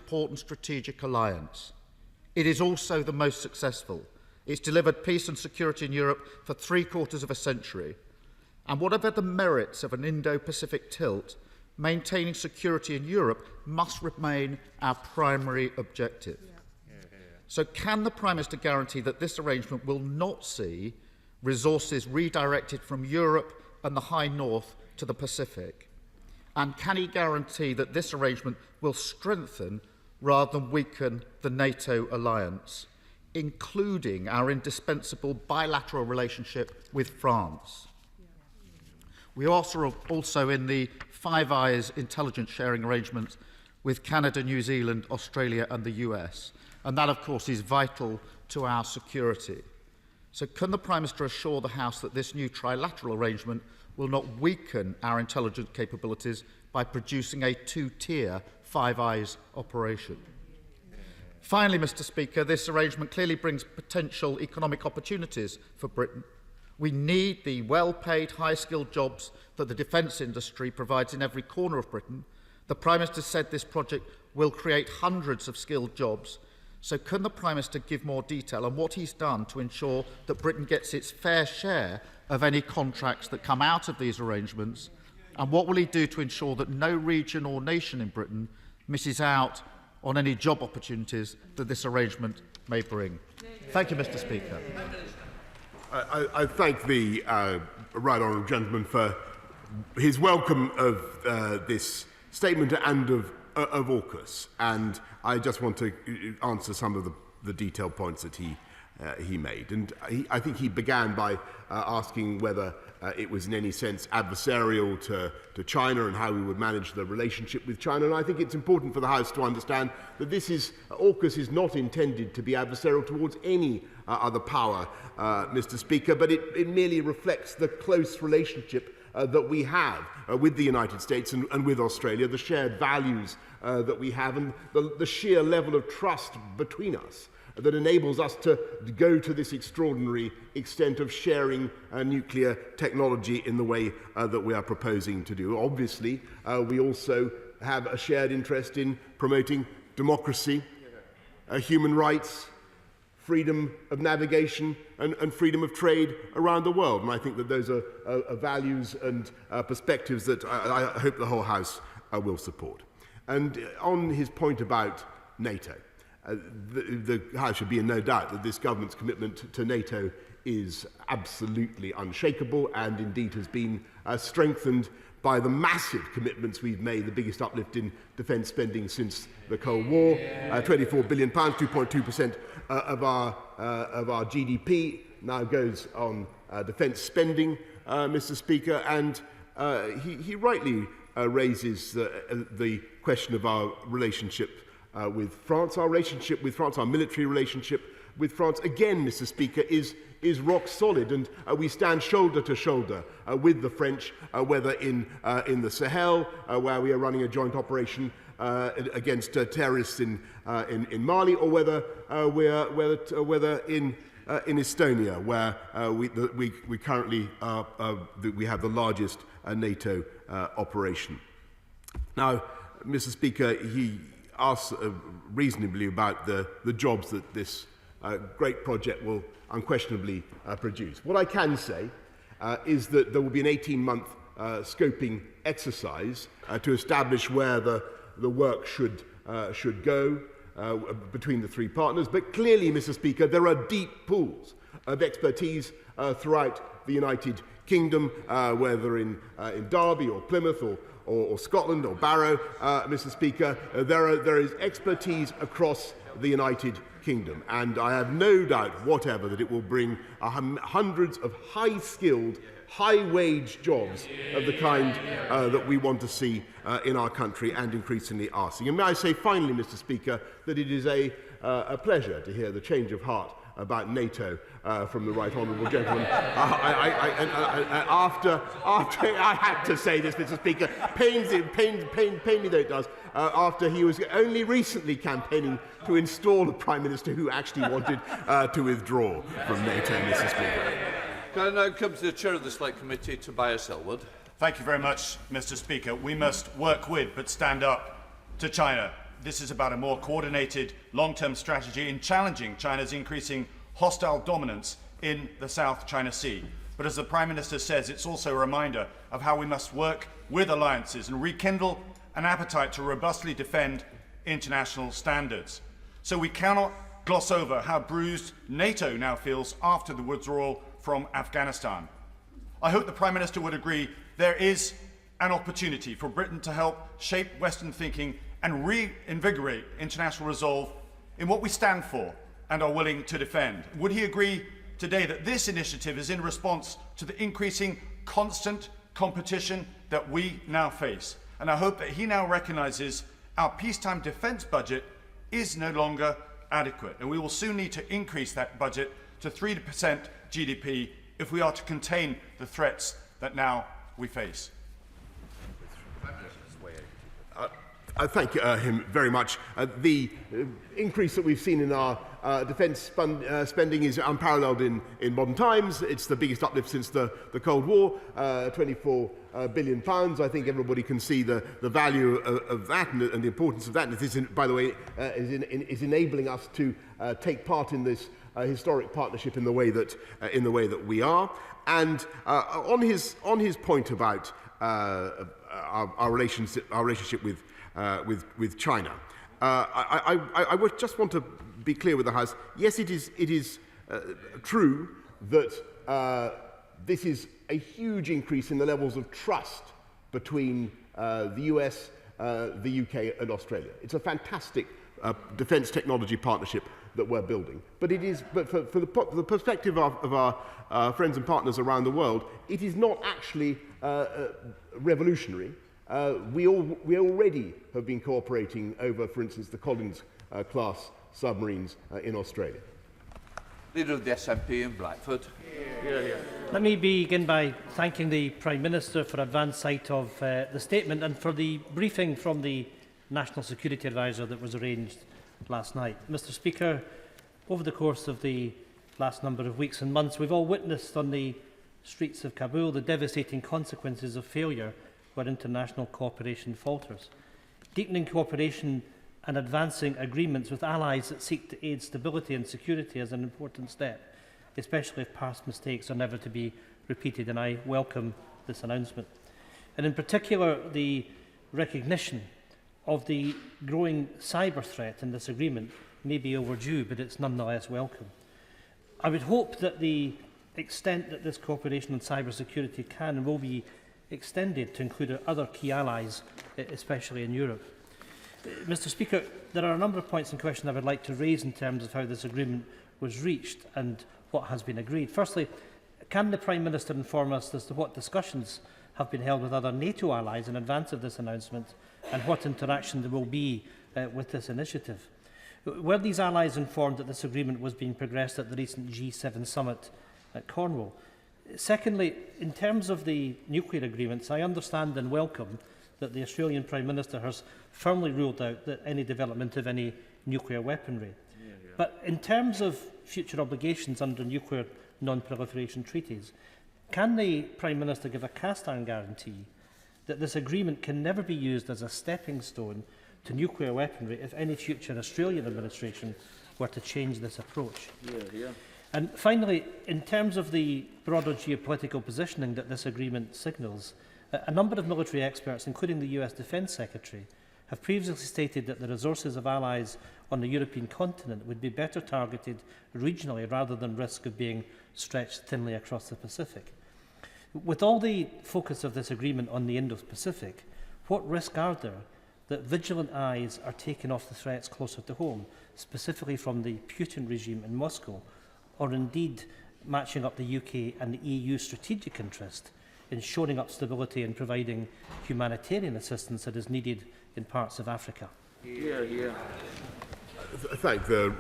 important strategic alliance. It is also the most successful. It's delivered peace and security in Europe for 3/4 of a century. And whatever the merits of an Indo-Pacific tilt, maintaining security in Europe must remain our primary objective. So can the Prime Minister guarantee that this arrangement will not see resources redirected from Europe and the High North to the Pacific? And can he guarantee that this arrangement will strengthen rather than weaken the NATO alliance, including our indispensable bilateral relationship with France? We are also in the Five Eyes intelligence sharing arrangement with Canada, New Zealand, Australia and the US. And that, of course, is vital to our security. So can the Prime Minister assure the House that this new trilateral arrangement will not weaken our intelligence capabilities by producing a two-tier Five Eyes operation? Finally, Mr. Speaker, this arrangement clearly brings potential economic opportunities for Britain. We need the well-paid, high-skilled jobs that the defence industry provides in every corner of Britain. The Prime Minister said this project will create hundreds of skilled jobs. So can the Prime Minister give more detail on what he's done to ensure that Britain gets its fair share of any contracts that come out of these arrangements? And what will he do to ensure that no region or nation in Britain misses out on any job opportunities that this arrangement may bring? Thank you, Mr. Speaker. I thank the right honourable gentleman for his welcome of this statement and of Aukus, and I just want to answer some of the detailed points that he made. And I think he began by asking whether it was in any sense adversarial to China and how we would manage the relationship with China. And I think it's important for the House to understand that Aukus is not intended to be adversarial towards any other power, Mr. Speaker, but it merely reflects the close relationship that we have with the United States and with Australia, the shared values that we have, and the sheer level of trust between us that enables us to go to this extraordinary extent of sharing nuclear technology in the way that we are proposing to do. Obviously, we also have a shared interest in promoting democracy, human rights, freedom of navigation and freedom of trade around the world. And I think that those are values and perspectives that I hope the whole House will support. And on his point about NATO, the House should be in no doubt that this government's commitment to NATO is absolutely unshakable and indeed has been strengthened by the massive commitments we've made, the biggest uplift in defence spending since the Cold War, £24 billion, 2.2% of our GDP now goes on defence spending, Mr. Speaker, and he rightly raises the question of our relationship with France. Our relationship with France, our military relationship with France, again, Mr. Speaker, is rock solid, and we stand shoulder to shoulder with the French, whether in the Sahel, where we are running a joint operation against terrorists in Mali, or whether in Estonia, where we currently we have the largest NATO operation. Now, Mr. Speaker, he asks reasonably about the jobs that this great project will unquestionably produce. What I can say is that there will be an 18-month scoping exercise to establish where the work should go between the three partners. But clearly, Mr. Speaker, there are deep pools of expertise throughout the United Kingdom, whether in Derby or Plymouth or Scotland or Barrow, Mr. Speaker. There is expertise across the United Kingdom, and I have no doubt whatever that it will bring hundreds of high-skilled, high-wage jobs of the kind that we want to see in our country and increasingly are seeing. And may I say finally, Mr. Speaker, that it is a pleasure to hear the change of heart about NATO from the right honourable gentleman. After I had to say this, Mr. Speaker, pains me though it does, after he was only recently campaigning to install a Prime Minister who actually wanted to withdraw from NATO, Mr. Speaker. Can I now come to the Chair of the Select Committee, Tobias Ellwood? Thank you very much, Mr. Speaker. We must work with but stand up to China this is about a more coordinated long-term strategy in challenging China's increasing hostile dominance in the South China Sea. But as the Prime Minister says, it's also a reminder of how we must work with alliances and rekindle an appetite to robustly defend international standards. So we cannot gloss over how bruised NATO now feels after the withdrawal from Afghanistan. I hope the Prime Minister would agree there is an opportunity for Britain to help shape Western thinking and reinvigorate international resolve in what we stand for and are willing to defend. Would he agree today that this initiative is in response to the increasing constant competition that we now face? And I hope that he now recognises our peacetime defence budget is no longer adequate, and we will soon need to increase that budget to 3% GDP if we are to contain the threats that now we face. I thank him very much. The increase that we've seen in our defence spending is unparalleled in modern times. It's the biggest uplift since the Cold War, £24 billion. I think everybody can see the value of that and the importance of that. And this, by the way, is enabling us to take part in this historic partnership in the way that we are. And on his point about our relationship with China, I would just want to be clear with the House. Yes, it is true that this is a huge increase in the levels of trust between the US, the UK and Australia. It's a fantastic defence technology partnership that we're building. But it is, for the perspective of our friends and partners around the world, it is not actually revolutionary. We already have been cooperating over, for instance, the Collins class submarines in Australia. Leader of the SNP in Blackford. Let me begin by thanking the Prime Minister for advance sight of the statement and for the briefing from the National Security Advisor that was arranged last night. Mr Speaker, over the course of the last number of weeks and months, we've all witnessed on the streets of Kabul the devastating consequences of failure where international cooperation falters. Deepening cooperation and advancing agreements with allies that seek to aid stability and security is an important step, especially if past mistakes are never to be repeated, and I welcome this announcement. And in particular, the recognition of the growing cyber threat in this agreement may be overdue, but it's nonetheless welcome. I would hope that the extent that this cooperation on cyber security can and will be extended to include other key allies, especially in Europe. Mr Speaker, there are a number of points in question I would like to raise in terms of how this agreement was reached and what has been agreed. Firstly, can the Prime Minister inform us as to what discussions have been held with other NATO allies in advance of this announcement and what interaction there will be with this initiative? Were these allies informed that this agreement was being progressed at the recent G7 summit at Cornwall? Secondly, in terms of the nuclear agreements, I understand and welcome that the Australian Prime Minister has firmly ruled out that any development of any nuclear weaponry. But in terms of future obligations under nuclear non-proliferation treaties, can the Prime Minister give a cast-iron guarantee that this agreement can never be used as a stepping stone to nuclear weaponry if any future Australian administration were to change this approach? And finally, in terms of the broader geopolitical positioning that this agreement signals, a number of military experts, including the US Defence Secretary, have previously stated that the resources of allies on the European continent would be better targeted regionally rather than risk of being stretched thinly across the Pacific. With all the focus of this agreement on the Indo-Pacific, what risk are there that vigilant eyes are taken off the threats closer to home, specifically from the Putin regime in Moscow, or indeed matching up the UK and the EU strategic interest in shoring up stability and providing humanitarian assistance that is needed in parts of Africa? Thank the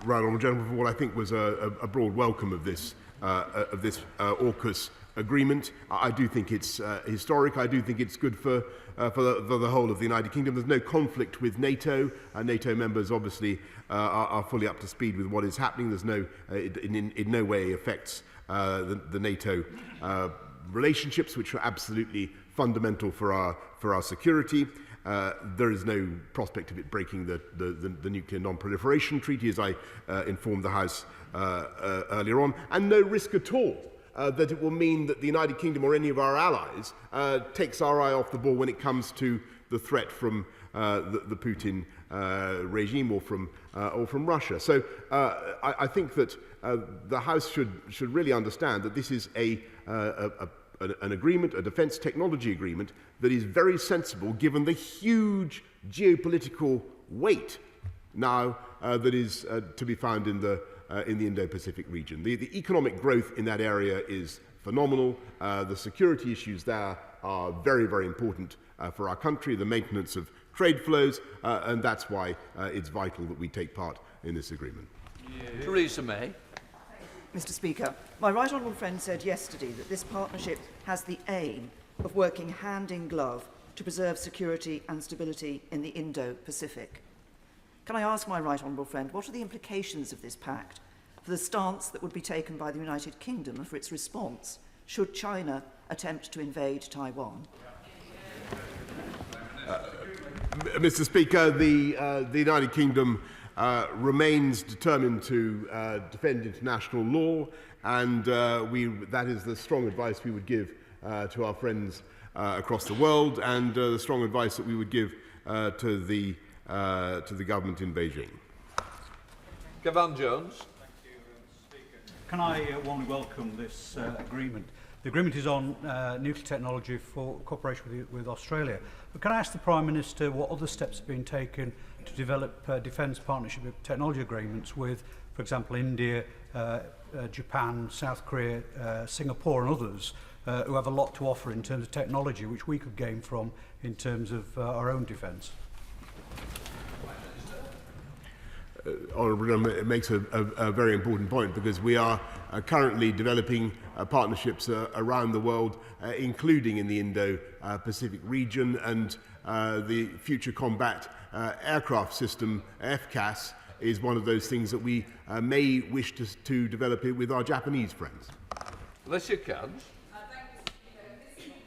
right honourable gentleman for what I think was a broad welcome of this Aukus agreement. I do think it's historic. I do think it's good for the whole of the United Kingdom. There's no conflict with NATO. NATO members obviously are fully up to speed with what is happening. There's no, in no way affects the NATO relationships, which are absolutely fundamental for our security. there is no prospect of it breaking the Nuclear Non-Proliferation Treaty, as I informed the House earlier on, and no risk at all that it will mean that the United Kingdom or any of our allies takes our eye off the ball when it comes to the threat from the Putin regime or from Russia. So I think that the House should really understand that this is an agreement, a defence technology agreement, that is very sensible given the huge geopolitical weight now that is to be found in the Indo-Pacific region. The economic growth in that area is phenomenal. The security issues there are very, very important for our country, the maintenance of trade flows, and that's why it's vital that we take part in this agreement. Theresa May. Mr. Speaker, my right honourable friend said yesterday that this partnership has the aim of working hand in glove to preserve security and stability in the Indo-Pacific. Can I ask my right honourable friend, what are the implications of this pact for the stance that would be taken by the United Kingdom and for its response should China attempt to invade Taiwan? Mr. Speaker, the United Kingdom remains determined to defend international law, and that is the strong advice we would give to our friends across the world, and the strong advice that we would give to the government in Beijing. Gavan Jones. Can I warmly welcome this agreement? The agreement is on nuclear technology for cooperation with Australia. But can I ask the Prime Minister what other steps have been taken to develop defence partnership technology agreements with, for example, India, Japan, South Korea, Singapore and others who have a lot to offer in terms of technology which we could gain from in terms of our own defence? Honourable Member makes a very important point, because we are currently developing partnerships around the world, including in the Indo-Pacific region, and the Future Combat Aircraft System, FCAS, is one of those things that we may wish to develop it with our Japanese friends. Alicia Cairns.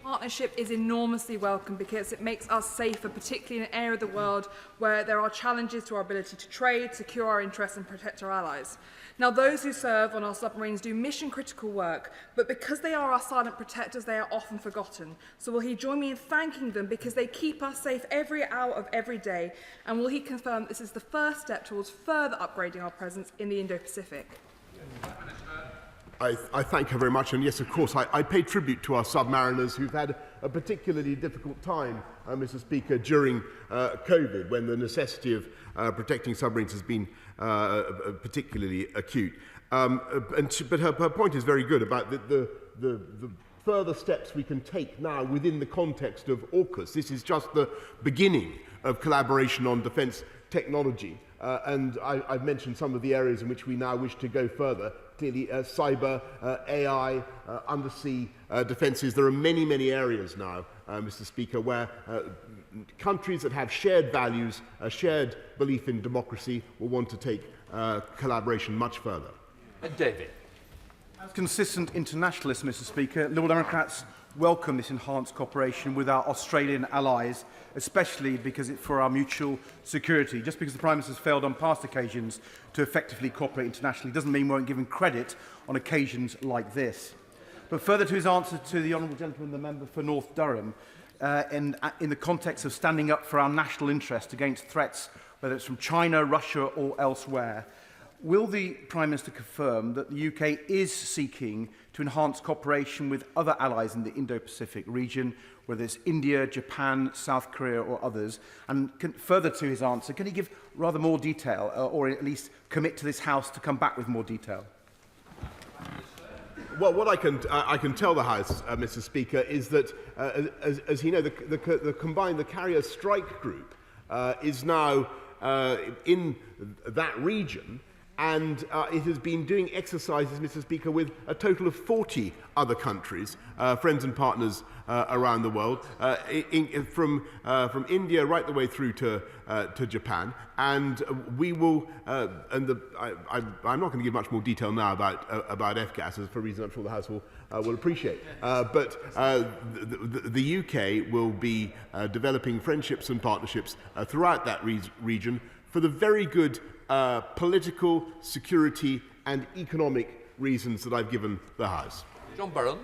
Partnership is enormously welcome because it makes us safer, particularly in an area of the world where there are challenges to our ability to trade, secure our interests and protect our allies. Now, those who serve on our submarines do mission-critical work, but because they are our silent protectors, they are often forgotten. So will he join me in thanking them because they keep us safe every hour of every day? And will he confirm that this is the first step towards further upgrading our presence in the Indo-Pacific? I thank her very much, and yes, of course, I pay tribute to our submariners who've had a particularly difficult time, Mr. Speaker, during COVID, when the necessity of protecting submarines has been particularly acute. But her point is very good about the further steps we can take now within the context of Aukus. This is just the beginning of collaboration on defence technology, and I've mentioned some of the areas in which we now wish to go further. Clearly, cyber, AI, undersea defences. There are many, many areas now, Mr. Speaker, where countries that have shared values, a shared belief in democracy, will want to take collaboration much further. And David. As consistent internationalists, Mr. Speaker, Liberal Democrats welcome this enhanced cooperation with our Australian allies, especially because it's for our mutual security. Just because the Prime Minister has failed on past occasions to effectively cooperate internationally doesn't mean we won't give him credit on occasions like this. But further to his answer to the honourable gentleman, the member for North Durham, in the context of standing up for our national interest against threats, whether it's from China, Russia or elsewhere, will the Prime Minister confirm that the UK is seeking to enhance cooperation with other allies in the Indo-Pacific region, whether it's India, Japan, South Korea or others? And further to his answer, can he give rather more detail or at least commit to this House to come back with more detail? Well, what I can tell the House, Mr. Speaker, is that, as you know, the Carrier Strike Group is now in that region, and it has been doing exercises, Mr. Speaker, with a total of 40 other countries, friends and partners around the world, from India right the way through to Japan. And we will, I'm not going to give much more detail now about FGAS, as for reasons I'm sure the House will appreciate. But the UK will be developing friendships and partnerships throughout that region for the very good political, security and economic reasons that I've given the House. John Burron.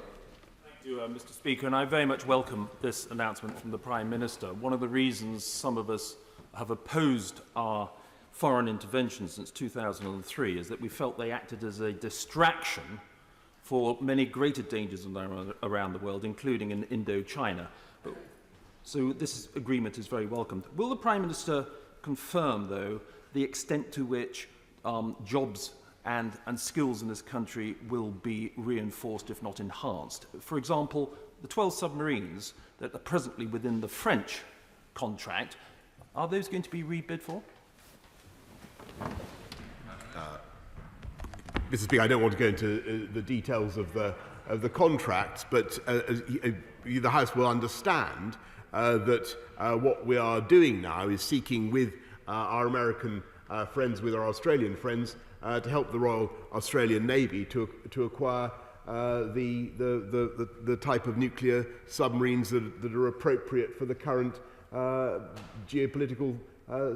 Thank you, Mr. Speaker, and I very much welcome this announcement from the Prime Minister. One of the reasons some of us have opposed our foreign intervention since 2003 is that we felt they acted as a distraction for many greater dangers around the world, including in Indo-China. So this agreement is very welcomed. Will the Prime Minister confirm, though, the extent to which jobs and skills in this country will be reinforced, if not enhanced? For example, the 12 submarines that are presently within the French contract, are those going to be rebid for? Mr. Speaker, I don't want to go into the details of the contracts, but the House will understand that what we are doing now is seeking with our American friends, with our Australian friends, to help the Royal Australian Navy to acquire the type of nuclear submarines that are appropriate for the current geopolitical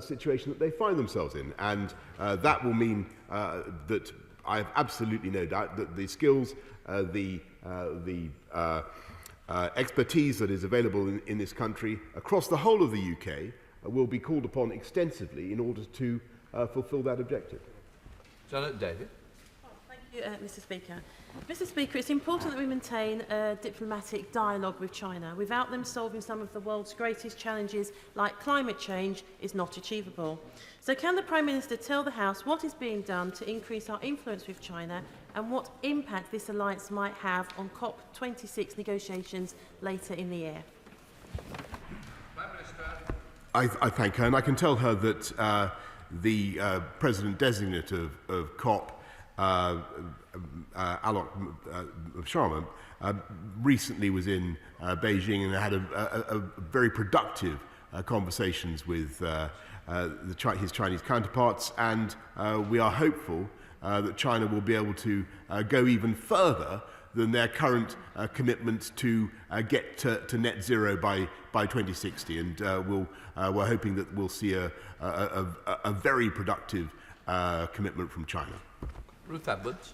situation that they find themselves in. And that will mean that I have absolutely no doubt that the skills, the expertise that is available in this country across the whole of the UK will be called upon extensively in order to fulfil that objective. Janet David. Thank you, Mr. Speaker. Mr. Speaker, it's important that we maintain a diplomatic dialogue with China. Without them, solving some of the world's greatest challenges, like climate change, is not achievable. So can the Prime Minister tell the House what is being done to increase our influence with China and what impact this alliance might have on COP26 negotiations later in the year? Prime Minister. I thank her, and I can tell her that the President-designate of COP, Alok Sharma, recently was in Beijing and had a very productive conversations with his Chinese counterparts, and we are hopeful that China will be able to go even further than their current commitment to get to net zero by 2060, and we're hoping that we'll see a very productive commitment from China. Ruth Edwards.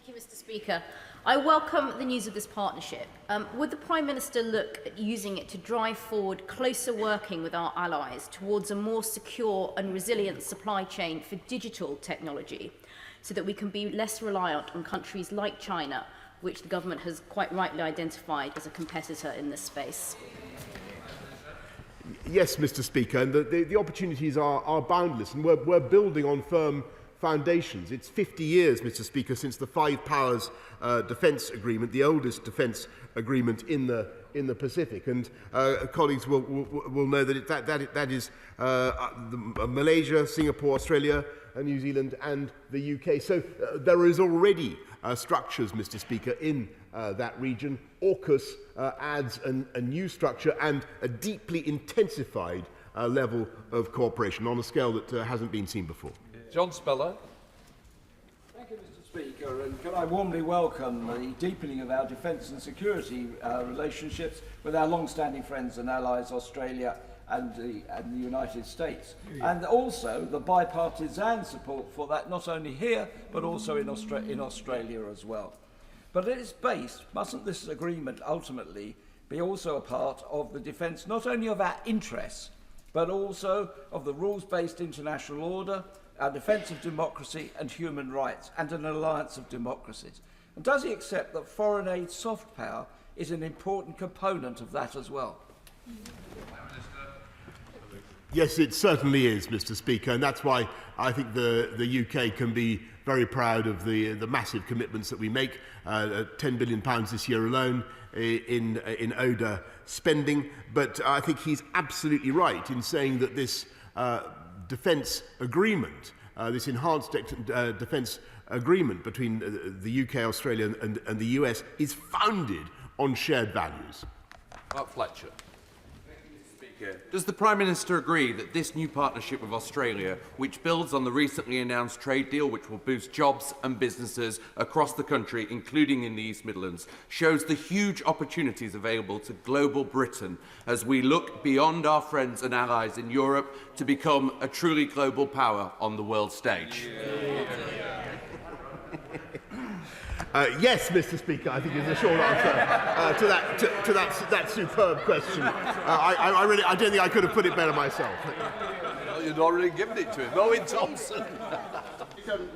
Thank you, Mr. Speaker. I welcome the news of this partnership. Would the Prime Minister look at using it to drive forward closer working with our allies towards a more secure and resilient supply chain for digital technology, so that we can be less reliant on countries like China, which the government has quite rightly identified as a competitor in this space? Yes, Mr. Speaker, and the opportunities are boundless, and we're building on firm foundations. It's 50 years, Mr. Speaker, since the Five Powers Defence Agreement, the oldest defence agreement in the Pacific, and colleagues will know that that is Malaysia, Singapore, Australia, New Zealand, and the UK. So there is already structures, Mr. Speaker, in that region. Aukus adds a new structure and a deeply intensified level of cooperation on a scale that hasn't been seen before. John Speller. Thank you, Mr. Speaker, and can I warmly welcome the deepening of our defence and security relationships with our long-standing friends and allies, Australia and the United States, and also the bipartisan support for that, not only here but also in Australia as well. But at its base, mustn't this agreement ultimately be also a part of the defence not only of our interests but also of the rules-based international order, our defence of democracy and human rights, and an alliance of democracies? And does he accept that foreign aid soft power is an important component of that as well? Yes, it certainly is, Mr. Speaker, and that's why I think the UK can be very proud of the massive commitments that we make, £10 billion this year alone in ODA spending. But I think he's absolutely right in saying that this defence agreement this enhanced defence agreement between the UK, Australia and the US is founded on shared values. Mark Fletcher. Does the Prime Minister agree that this new partnership with Australia, which builds on the recently announced trade deal which will boost jobs and businesses across the country, including in the East Midlands, shows the huge opportunities available to global Britain as we look beyond our friends and allies in Europe to become a truly global power on the world stage? Yes, Mr. Speaker, I think is the short answer to that superb question. I don't think I could have put it better myself. Well, you'd already given it to him. Owen Thompson.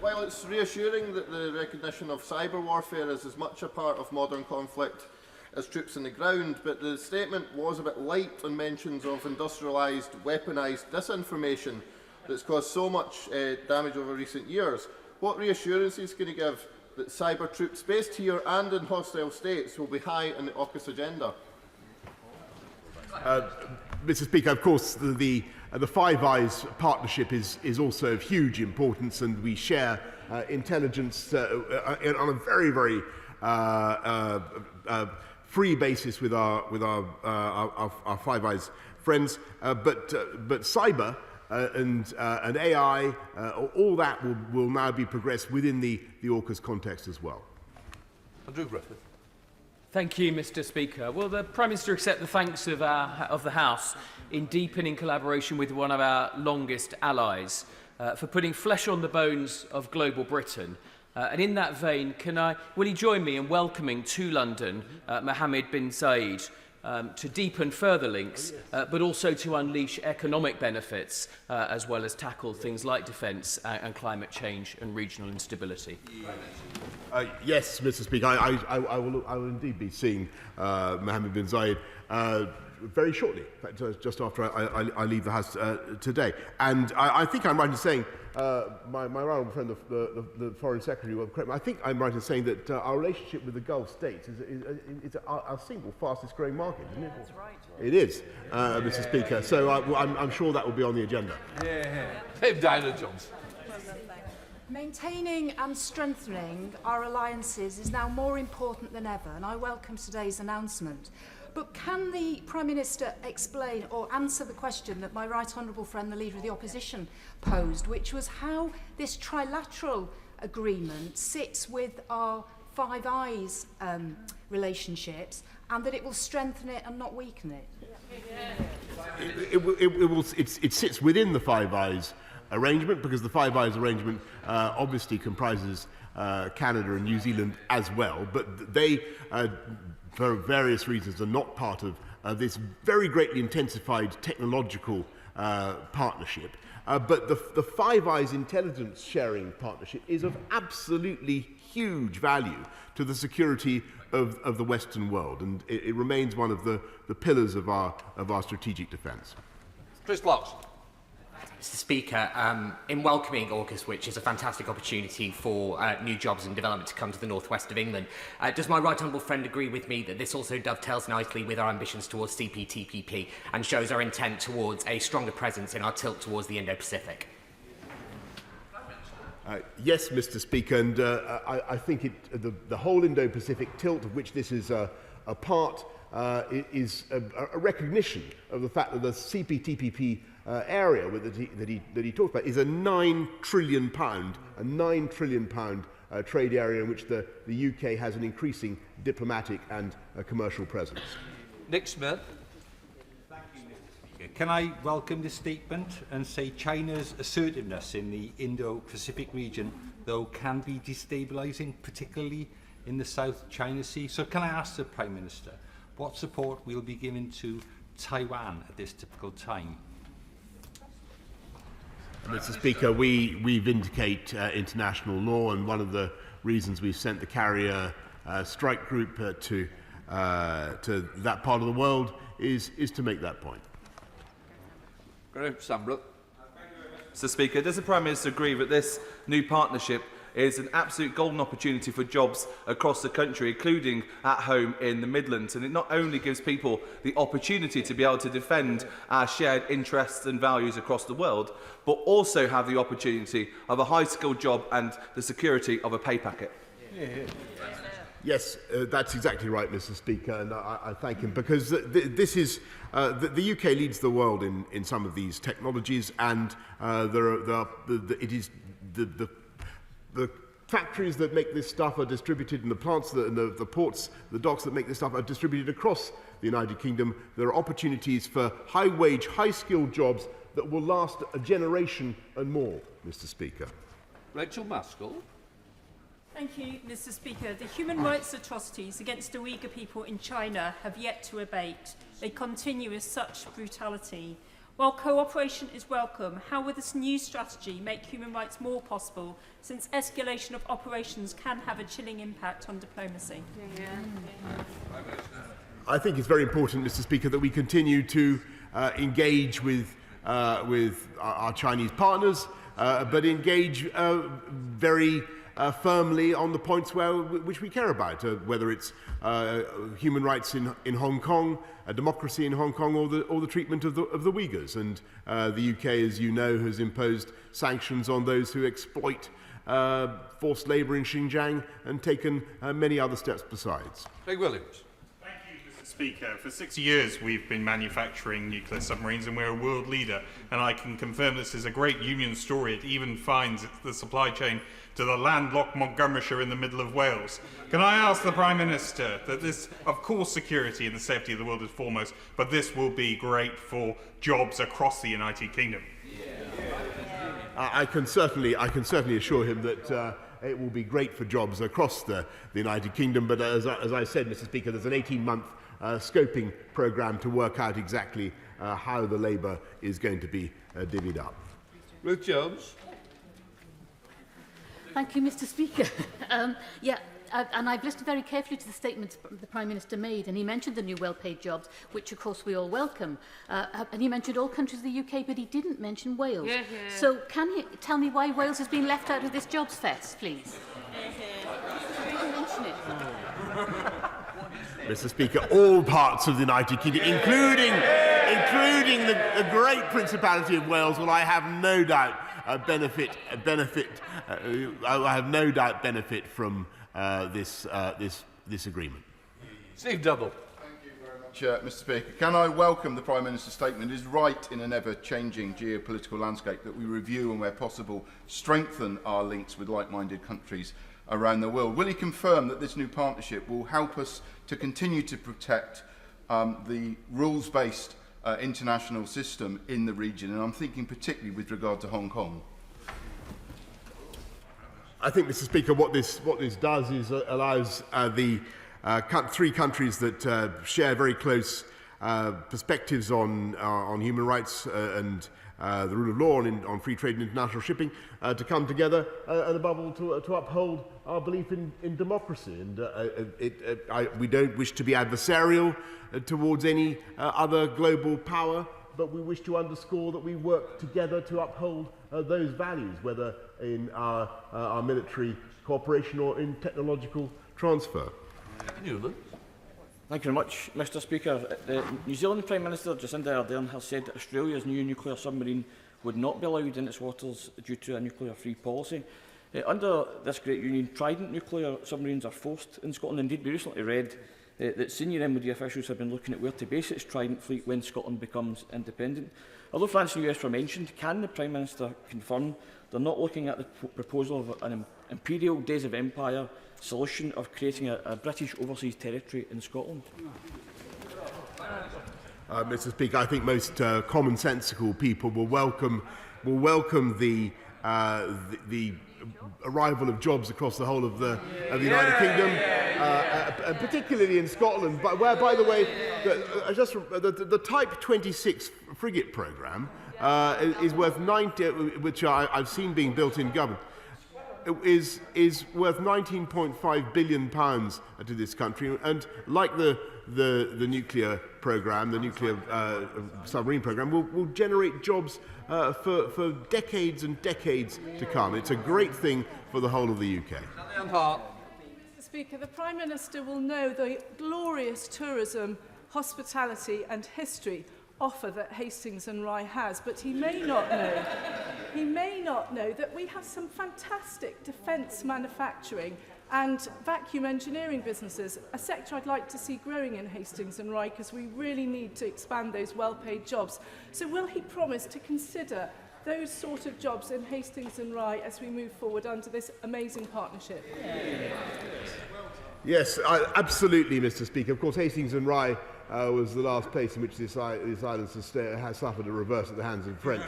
While it's reassuring that the recognition of cyber warfare is as much a part of modern conflict as troops on the ground, but the statement was a bit light on mentions of industrialised, weaponised disinformation that's caused so much damage over recent years. What reassurances can you give that cyber troops based here and in hostile states will be high on the Aukus agenda? Mr. Speaker, of course, the Five Eyes partnership is also of huge importance, and we share intelligence on a very, very free basis with our Five Eyes friends. But cyber and AI, all that will now be progressed within the Aukus context as well. Andrew Griffith. Thank you, Mr. Speaker. Will the Prime Minister accept the thanks of the House in deepening collaboration with one of our longest allies for putting flesh on the bones of global Britain? And in that vein, will he join me in welcoming to London Mohammed bin Zayed to deepen further links, but also to unleash economic benefits, as well as tackle things like defence and climate change and regional instability? Yes, Mr. Speaker, I will indeed be seeing Mohammed bin Zayed very shortly, in fact, just after I leave the House today. And I think I'm right in saying, my right friend, the Foreign Secretary, will correct me, I think I'm right in saying that our relationship with the Gulf states is our single fastest growing market, isn't it? That's right. It is, Mr. Speaker. So I'm sure that will be on the agenda. Diana Johnson. Maintaining and strengthening our alliances is now more important than ever, and I welcome today's announcement. But can the Prime Minister explain or answer the question that my right honourable friend, the Leader of the Opposition, posed, which was how this trilateral agreement sits with our Five Eyes relationships, and that it will strengthen it and not weaken it? It sits within the Five Eyes arrangement, because the Five Eyes arrangement obviously comprises Canada and New Zealand as well, but they for various reasons are not part of this very greatly intensified technological partnership. But the Five Eyes intelligence sharing partnership is of absolutely huge value to the security of the Western world, and it remains one of the pillars of our strategic defence. Chris Locks. Mr. Speaker, in welcoming Aukus, which is a fantastic opportunity for new jobs and development to come to the northwest of England, does my right honourable friend agree with me that this also dovetails nicely with our ambitions towards CPTPP and shows our intent towards a stronger presence in our tilt towards the Indo-Pacific? Yes, Mr. Speaker, and I think the whole Indo-Pacific tilt, of which this is a part, is a recognition of the fact that the CPTPP area that he talked about is a £9 trillion trade area in which the UK has an increasing diplomatic and commercial presence. Nick Smith. Thank you, Mr. Speaker. Can I welcome this statement and say China's assertiveness in the Indo-Pacific region, though, can be destabilising, particularly in the South China Sea? So can I ask the Prime Minister what support will be given to Taiwan at this typical time? Mr. Speaker, we vindicate international law, and one of the reasons we've sent the carrier strike group to that part of the world is to make that point. Sambrook. Mr. Speaker, does the Prime Minister agree that this new partnership is an absolute golden opportunity for jobs across the country, including at home in the Midlands. And it not only gives people the opportunity to be able to defend our shared interests and values across the world, but also have the opportunity of a high-skilled job and the security of a pay packet. Yes, that's exactly right, Mr. Speaker, and I thank him, because this is the UK leads the world in some of these technologies, and it is the factories that make this stuff are distributed, and the plants and the ports, the docks that make this stuff are distributed across the United Kingdom. There are opportunities for high-wage, high-skilled jobs that will last a generation and more, Mr. Speaker. Rachel Maskell. Thank you, Mr. Speaker. The human rights atrocities against the Uyghur people in China have yet to abate. They continue with such brutality. While cooperation is welcome, how will this new strategy make human rights more possible, since escalation of operations can have a chilling impact on diplomacy? I think it's very important, Mr. Speaker, that we continue to engage with our Chinese partners, but engage very firmly on the points which we care about, whether it's human rights in Hong Kong, democracy in Hong Kong, or the treatment of the Uyghurs. And the UK, as you know, has imposed sanctions on those who exploit forced labour in Xinjiang, and taken many other steps besides. Craig Williams. Speaker, for 6 years we've been manufacturing nuclear submarines, and we're a world leader, and I can confirm this is a great union story. It even finds the supply chain to the landlocked Montgomeryshire in the middle of Wales. Can I ask the Prime Minister that this, of course, security and the safety of the world is foremost, but this will be great for jobs across the United Kingdom? I can certainly assure him that it will be great for jobs across the United Kingdom, but as I said, Mr. Speaker, there's an 18-month scoping programme to work out exactly how the labour is going to be divvied up. Ruth Jones. Thank you, Mr. Speaker. And I've listened very carefully to the statements the Prime Minister made, and he mentioned the new well-paid jobs, which of course we all welcome. And he mentioned all countries of the UK, but he didn't mention Wales. So can he tell me why Wales has been left out of this jobs fest, please? He didn't mention it. Mr. Speaker, all parts of the United Kingdom, including the great Principality of Wales, will I have no doubt benefit from this agreement. Steve Double. Thank you very much, Mr. Speaker. Can I welcome the Prime Minister's statement? It is right in an ever-changing geopolitical landscape that we review and, where possible, strengthen our links with like-minded countries around the world. Will he confirm that this new partnership will help us to continue to protect the rules-based international system in the region? And I'm thinking particularly with regard to Hong Kong. I think, Mr. Speaker, what this does is allows the three countries that share very close perspectives on human rights and the rule of law and on free trade and international shipping to come together and above all to uphold our belief in democracy. And we don't wish to be adversarial towards any other global power, but we wish to underscore that we work together to uphold those values, whether in our military cooperation or in technological transfer. Newland. Thank you very much, Mr. Speaker. The New Zealand Prime Minister Jacinda Ardern has said that Australia's new nuclear submarine would not be allowed in its waters due to a nuclear-free policy. Under this great union, Trident nuclear submarines are forced in Scotland. Indeed, we recently read that senior MOD officials have been looking at where to base its Trident fleet when Scotland becomes independent. Although France and the US were mentioned, can the Prime Minister confirm they're not looking at the proposal of an imperial Days of Empire solution of creating a British overseas territory in Scotland? Mr. Speaker, I think most commonsensical people will welcome the arrival of jobs across the whole of the United Kingdom, particularly in Scotland, where, by the way, the Type 26 frigate programme is worth 90, which I've seen being built in government, is worth £19.5 billion to this country, and like the the nuclear programme, the nuclear submarine programme, will generate jobs for decades and decades to come. It's a great thing for the whole of the UK. Mr. Speaker, the Prime Minister will know the glorious tourism, hospitality and history offer that Hastings and Rye has, but he may not know that we have some fantastic defence manufacturing and vacuum engineering businesses, a sector I'd like to see growing in Hastings and Rye because we really need to expand those well-paid jobs. So will he promise to consider those sort of jobs in Hastings and Rye as we move forward under this amazing partnership? Yes, absolutely, Mr. Speaker. Of course, Hastings and Rye was the last place in which this island has suffered a reverse at the hands of the French.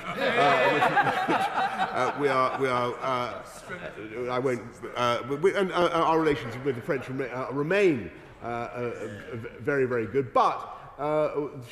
Our relations with the French remain very, very good. But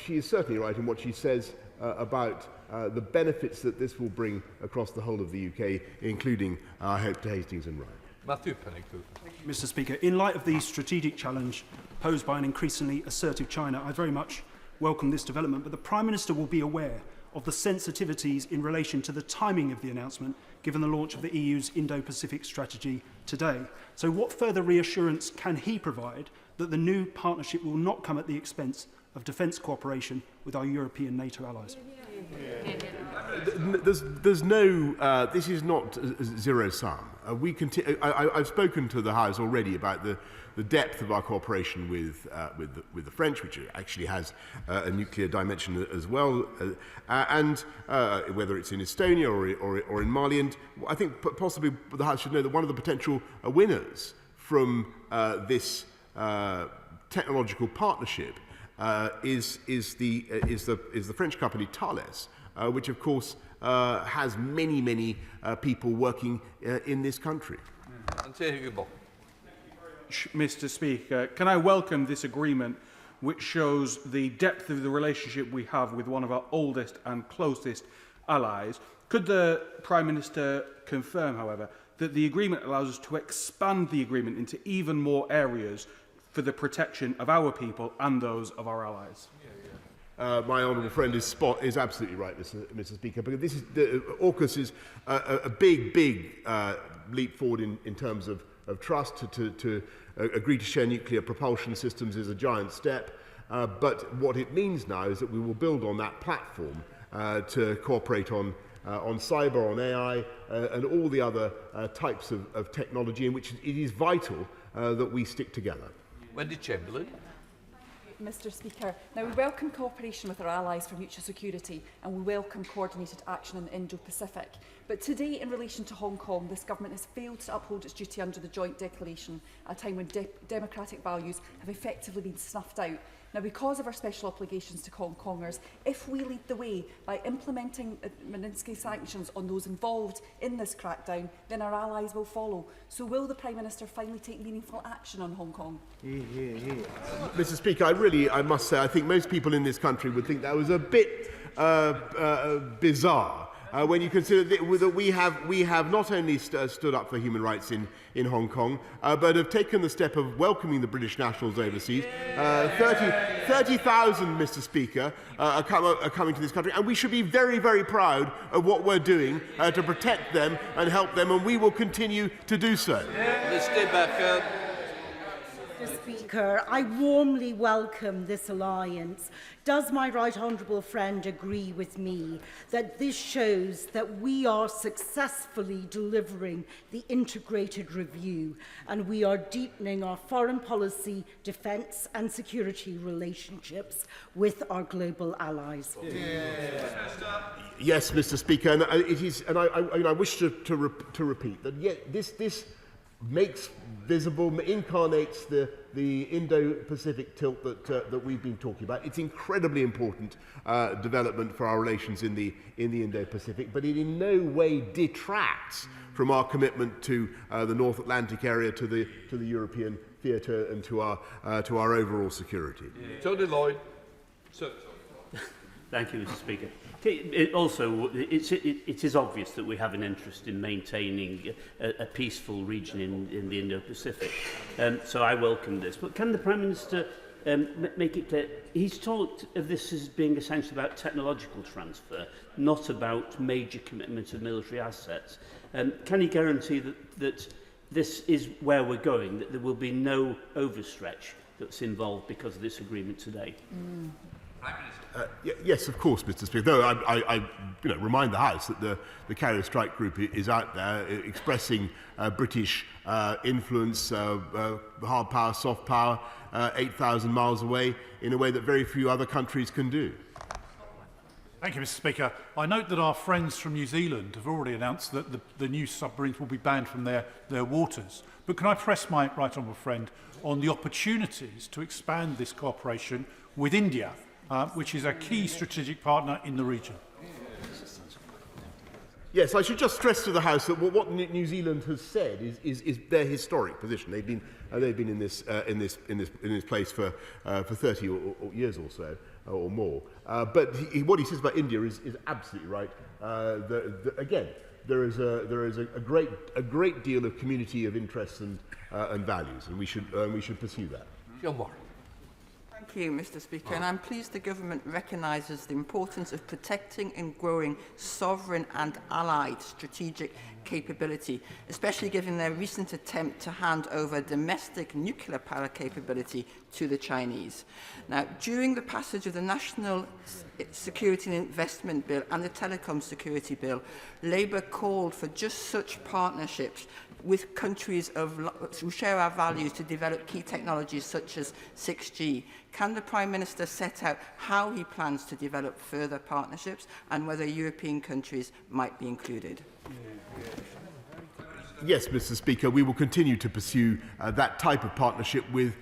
she is certainly right in what she says about the benefits that this will bring across the whole of the UK, including, I hope, to Hastings and Rye. Matthew Pennington. Mr. Speaker, in light of the strategic challenge posed by an increasingly assertive China, I very much welcome this development, but the Prime Minister will be aware of the sensitivities in relation to the timing of the announcement, given the launch of the EU's Indo-Pacific strategy today. So what further reassurance can he provide that the new partnership will not come at the expense of defence cooperation with our European NATO allies? There's no. This is not zero sum. I've spoken to the House already about the depth of our cooperation with the French, which actually has a nuclear dimension as well, and whether it's in Estonia or in Mali. And I think possibly the House should know that one of the potential winners from this technological partnership is the French company Thales, which of course has many people working in this country. Mr. Speaker, can I welcome this agreement, which shows the depth of the relationship we have with one of our oldest and closest allies. Could the Prime Minister confirm, however, that the agreement allows us to expand the agreement into even more areas for the protection of our people and those of our allies? My honourable friend is absolutely right, Mr. Speaker, because this is AUKUS is a big leap forward in terms of trust. To agree to share nuclear propulsion systems is a giant step, but what it means now is that we will build on that platform to cooperate on cyber, on AI, and all the other types of technology in which it is vital that we stick together. Wendy Chamberlain. Mr. Speaker, now we welcome cooperation with our allies for mutual security and we welcome coordinated action in the Indo-Pacific. But today, in relation to Hong Kong, this government has failed to uphold its duty under the Joint Declaration at a time when democratic values have effectively been snuffed out. Now, because of our special obligations to Hong Kongers, if we lead the way by implementing Magnitsky sanctions on those involved in this crackdown, then our allies will follow. So will the Prime Minister finally take meaningful action on Hong Kong? Mr. Speaker, I must say, I think most people in this country would think that was a bit bizarre. When you consider that we have not only stood up for human rights in Hong Kong, but have taken the step of welcoming the British nationals overseas. 30,000, Mr. Speaker, are coming to this country, and we should be very, very proud of what we're doing to protect them and help them, and we will continue to do so. Mr. Speaker, I warmly welcome this alliance. Does my right honourable friend agree with me that this shows that we are successfully delivering the integrated review and we are deepening our foreign policy, defence and security relationships with our global allies? Yes, Mr. Speaker, and it is, and I wish to repeat that. Yet this makes visible, incarnates the Indo-Pacific tilt that we've been talking about. It's incredibly important development for our relations in the Indo-Pacific, but it in no way detracts from our commitment to the North Atlantic area, to the European theatre, and to our overall security. Tony Lloyd. Thank you, Mr. Speaker. It is obvious that we have an interest in maintaining a peaceful region in the Indo-Pacific, so I welcome this. But can the Prime Minister make it clear, he's talked of this as being essentially about technological transfer, not about major commitment of military assets. Can he guarantee that this is where we're going, that there will be no overstretch that's involved because of this agreement today? Yes, of course, Mr. Speaker. Though I remind the House that the Carrier Strike Group is out there expressing British influence, hard power, soft power, 8,000 miles away, in a way that very few other countries can do. Thank you, Mr. Speaker. I note that our friends from New Zealand have already announced that the new submarines will be banned from their waters. But can I press my right honourable friend on the opportunities to expand this cooperation with India, which is a key strategic partner in the region? Yes, I should just stress to the House that what New Zealand has said is their historic position. They've been in this place for 30 years or so, or more. But what he says about India is absolutely right. Again, there is a great deal of community of interests and values, and we should pursue that. Thank you, Mr. Speaker, and I'm pleased the government recognises the importance of protecting and growing sovereign and allied strategic capability, especially given their recent attempt to hand over domestic nuclear power capability to the Chinese. Now, during the passage of the National Security and Investment Bill and the Telecom Security Bill, Labour called for just such partnerships with countries who share our values to develop key technologies such as 6G. Can the Prime Minister set out how he plans to develop further partnerships and whether European countries might be included? Yes, Mr. Speaker, we will continue to pursue that type of partnership with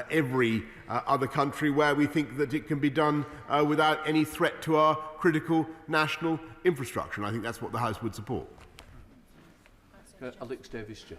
every other country where we think that it can be done without any threat to our critical national infrastructure. And I think that's what the House would support. Alex Davis-Jones.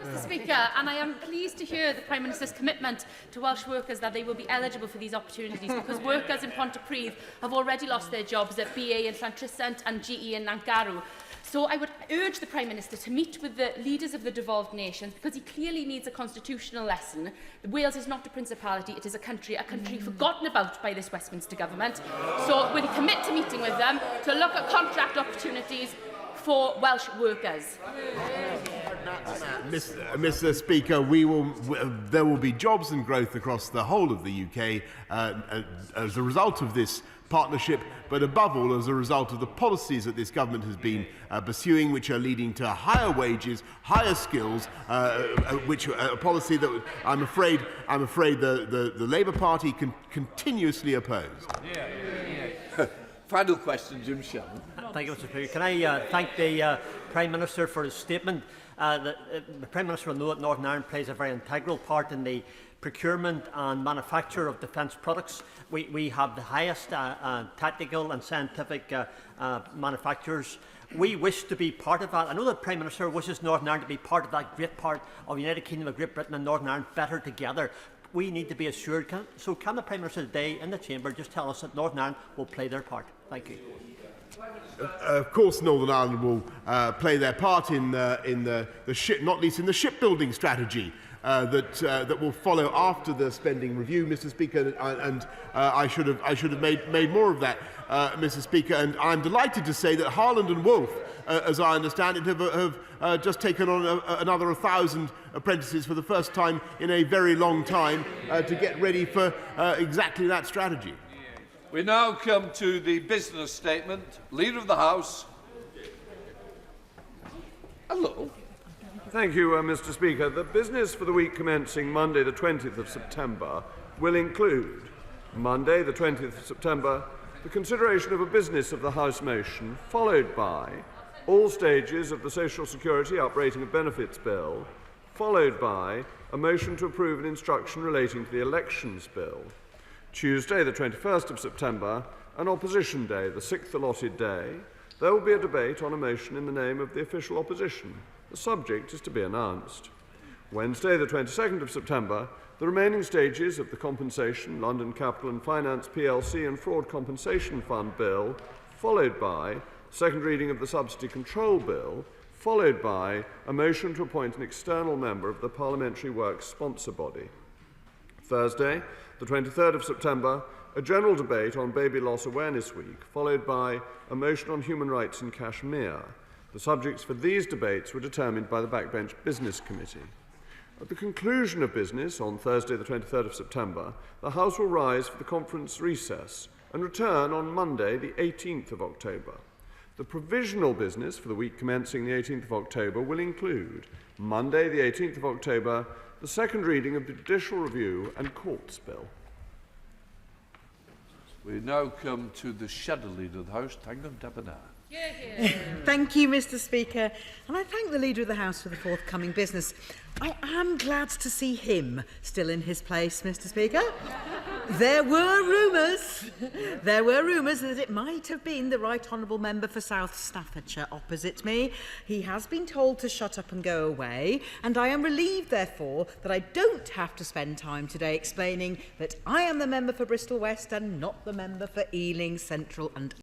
Mr. Speaker, and I am pleased to hear the Prime Minister's commitment to Welsh workers that they will be eligible for these opportunities, because workers in Pontypridd have already lost their jobs at BA in Llantrisant and GE in Nangarw. So I would urge the Prime Minister to meet with the leaders of the devolved nations, because he clearly needs a constitutional lesson. Wales is not a principality, it is a country forgotten about by this Westminster government. So will he commit to meeting with them to look at contract opportunities for Welsh workers? Mr. Speaker, there will be jobs and growth across the whole of the UK as a result of this partnership, but above all as a result of the policies that this government has been pursuing, which are leading to higher wages, higher skills, which a policy that I'm afraid the Labour Party can continuously oppose. Final question, Jim Sheldon. Thank you, Mr. Speaker. Can I thank the Prime Minister for his statement? The Prime Minister will know that Northern Ireland plays a very integral part in the procurement and manufacture of defence products. We have the highest tactical and scientific manufacturers. We wish to be part of that. I know the Prime Minister wishes Northern Ireland to be part of that great part of the United Kingdom of Great Britain and Northern Ireland better together. We need to be assured. Can the Prime Minister today in the Chamber just tell us that Northern Ireland will play their part? Thank you. Of course, Northern Ireland will play their part in the not least in the shipbuilding strategy that will follow after the spending review, Mr. Speaker. And I should have made more of that, Mr. Speaker. And I'm delighted to say that Harland and Wolff, as I understand it, have just taken on another 1,000 apprentices for the first time in a very long time to get ready for exactly that strategy. We now come to the business statement. Leader of the House. Hello. Thank you, Mr. Speaker. The business for the week commencing Monday, the 20th of September, will include Monday, the 20th of September, the consideration of a business of the House motion, followed by all stages of the Social Security Uprating of Benefits Bill, followed by a motion to approve an instruction relating to the Elections Bill. Tuesday, the 21st of September, an opposition day, the 6th allotted day. There will be a debate on a motion in the name of the official opposition. The subject is to be announced. Wednesday, the 22nd of September, the remaining stages of the Compensation, London Capital and Finance plc and Fraud Compensation Fund Bill, followed by second reading of the Subsidy Control Bill, followed by a motion to appoint an external member of the Parliamentary Works Sponsor Body. Thursday, the 23rd of September, a general debate on Baby Loss Awareness Week, followed by a motion on human rights in Kashmir. The subjects for these debates were determined by the Backbench Business Committee. At the conclusion of business on Thursday, the 23rd of September, the House will rise for the conference recess and return on Monday, the 18th of October. The provisional business for the week commencing the 18th of October will include Monday, the 18th of October, the second reading of the Judicial Review and Courts Bill. We now come to the Shadow Leader of the House, Tangram Debana. Thank you, Mr. Speaker, and I thank the Leader of the House for the forthcoming business. I am glad to see him still in his place, Mr. Speaker. There were rumours that it might have been the Right Honourable Member for South Staffordshire opposite me. He has been told to shut up and go away, and I am relieved, therefore, that I don't have to spend time today explaining that I am the member for Bristol West and not the member for Ealing Central and